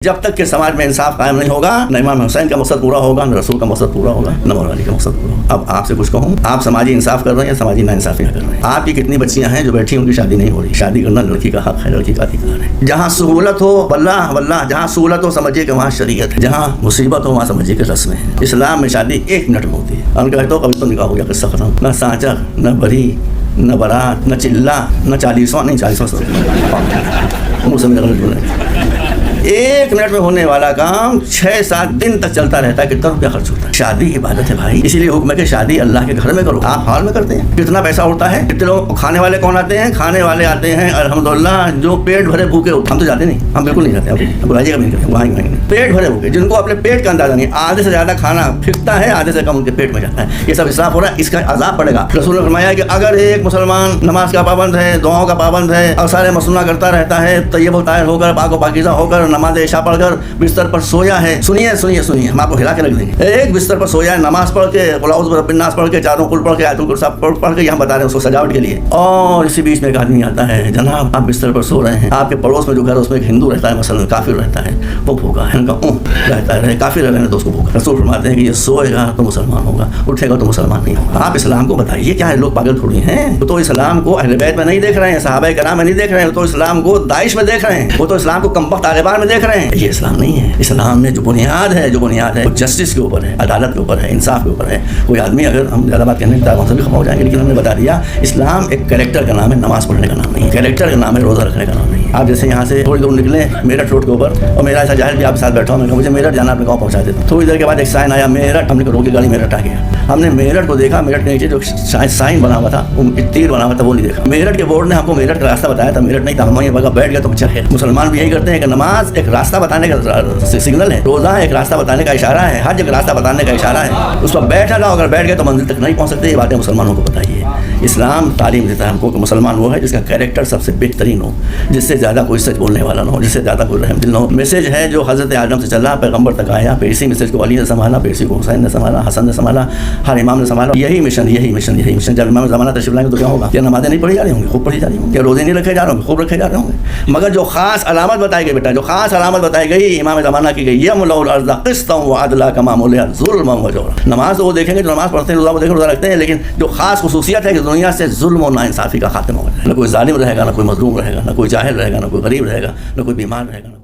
जब तक के समाज में इंसाफ कायम नहीं होगा, न इमाम हुसैन का मकसद पूरा होगा, न रसूल का मकसद पूरा होगा, न मौला अली का मकसद पूरा होगा। अब आपसे कुछ कहूँ, आप समाजी इंसाफ कर रहे हैं या समाजी नाइंसाफियाँ कर रहे हैं? आपकी कितनी बच्चियाँ हैं जो बैठी उनकी शादी नहीं हो रही? शादी करना लड़की का हक है, लड़की का अधिकार है। जहाँ सहूलत हो वल्लाह वल्लाह, जहाँ सहूलत हो समझिए कि वहाँ शरीयत है, जहाँ मुसीबत हो वहाँ समझिए कि रस्में हैं। इस्लाम में शादी 1 मिनट में होती है। उनका तो कभी तो निकाह हो गया, किस्सा खत्म। न सांचर, न बरी, न बारात, न चिल्ला, न 40वां, नहीं 40वां मुँह से मेरा गलत बोला। 1 मिनट में होने वाला काम 6-7 दिन तक चलता रहता है। कितना रुपया खर्च होता है? शादी इबादत है भाई, इसीलिए हुक्म है कि शादी अल्लाह के घर में करो। आप हॉल में करते हैं, कितना पैसा उड़ता है? कितने लोग खाने वाले कौन आते हैं? खाने वाले आते हैं अल्हम्दुलिल्लाह जो पेट भरे भूखे। हम तो जाते नहीं, हम बिल्कुल नहीं जाते। अब बुराइएगा भी नहीं करते, वहाँ नहीं। पेट भरे भूखे, जिनको अपने पेट का अंदाजा नहीं, आधे से ज़्यादा खाना फिकता है, आधे से कम उनके पेट में जाता है। ये सब इसराफ हो रहा है, इसका अज़ाब पड़ेगा। रसूल ने फरमाया कि अगर एक मुसलमान नमाज का पाबंद है, दुआओं का पाबंद है और सारे मसनूना करता रहता है, तय्यब व ताहिर होकर, पाक व पाकीज़ा होकर, नमाज इशा पढ़कर बिस्तर पर सोया है, सुनिए सुनिए सुनिए, हम आपको हिला के रख देंगे। एक बिस्तर पर सोया है, नमाज पढ़ के, कुल औज़ु बिरब्बिन्नास पढ़ के, चारों कुल पढ़ के, आयतुल कुर्सी पढ़ के, यहाँ बता रहे हैं उसको सजावट के लिए। और इसी बीच में एक आदमी आता है, जनाब आप बिस्तर पर सो रहे हैं, आपके पड़ोस में जो घर है उसमें एक हिंदू रहता है, मसलन काफिर रहता है, वो भूखा है, उनका रहता है, काफिर रहने तो उसको भूखा। रसूल फरमाते हैं कि ये सोएगा तो मुसलमान होगा, उठेगा तो मुसलमान नहीं होगा। आप इस्लाम को बताइए क्या है? लोग पागल थोड़ी हैं। तो इस्लाम को अहले बैत में नहीं देख रहे हैं, सहाबा किराम में नहीं देख रहे हैं, तो इस्लाम को दाइश में देख रहे हैं, वो तो इस्लाम को कमबख्त तालिबान में देख रहे हैं। ये इस्लाम नहीं है। इस्लाम में जो बुनियाद है वो जस्टिस के ऊपर है, अदालत के ऊपर है, इंसाफ के ऊपर है। कोई आदमी, अगर हम ज़्यादा बात करने की से भी खत्म हो जाएंगे, लेकिन हमने बता दिया इस्लाम एक कैरेक्टर का नाम है, नमाज पढ़ने का नाम नहीं है। कैरेक्टर का नाम है, रोज़ा रखने का नाम नहीं है। आप जैसे यहाँ से थोड़ी दूर निकले मेरठ रोड के ऊपर, और मेरा ऐसा जाहिर भी आपके साथ बैठा हूँ, मैं मुझे मेरठ जाना, अपने गाँव पहुँचा देता। थोड़ी देर के बाद एक साइन आया मेरठ, हमने रोक के गाड़ी मेरठ आ गया। हमने मेरठ को देखा, मेरठ के नीचे जो साइन बना हुआ था, तीर बना हुआ था, वो नहीं देखा। मेरठ के बोर्ड ने हमको मेरठ का रास्ता बताया था, मेरठ नहीं था। हम ये बगा बैठ गया तो अच्छा है। मुसलमान भी यही करते हैं कि नमाज एक रास्ता बताने का सिग्नल है, रोज़ा एक रास्ता बताने का इशारा है, हज एक रास्ता बताने का इशारा है। उस पर बैठा रहो, अगर बैठ गए तो मंजिल तक नहीं पहुँच सकते। ये बातें मुसलमानों को बताइए। इस्लाम तालीम देता है हमको कि मुसलमान वो है जिसका कैरेक्टर सबसे बेहतरीन हो, जिससे ज़्यादा कोई सच बोलने वाला ना हो, जिससे ज़्यादा कोई रहम दिल ना हो। मैसेज है जो हज़रत आदम से चला, पैगम्बर तक आया, फिर इसी मैसेज को अली ने संभाला, फिर इसी को हुसैन ने संभाला, हसन ने संभाला, हर इमाम ने संभाला। यही मिशन। जब इमाम ज़माना तशरीफ़ लाएंगे तो क्या होगा? क्या नमाज़ें नहीं पढ़ी जा रही होंगी? खूब पढ़ी जा रही होंगी। क्या रोज़े नहीं रखे जा रहे होंगे? खूब रखे जा रहे होंगे। मगर जो खास अलामत बताई गई बेटा, जो खास अलामत बताई गई इमाम ज़माना की गई, नमाज तो वो देखेंगे जो नमाज पढ़ते हैं, रोज़ा वो देखेंगे, रोज़ा रखते हैं, लेकिन जो खास खुसूसियत है कि दुनिया से जुल्म और नाइंसाफ़ी का खात्मा हो जाए। न कोई जालिम रहेगा, न कोई मज़लूम रहेगा, न कोई जाहिल रहेगा, न कोई गरीब रहेगा, न कोई बीमार रहेगा।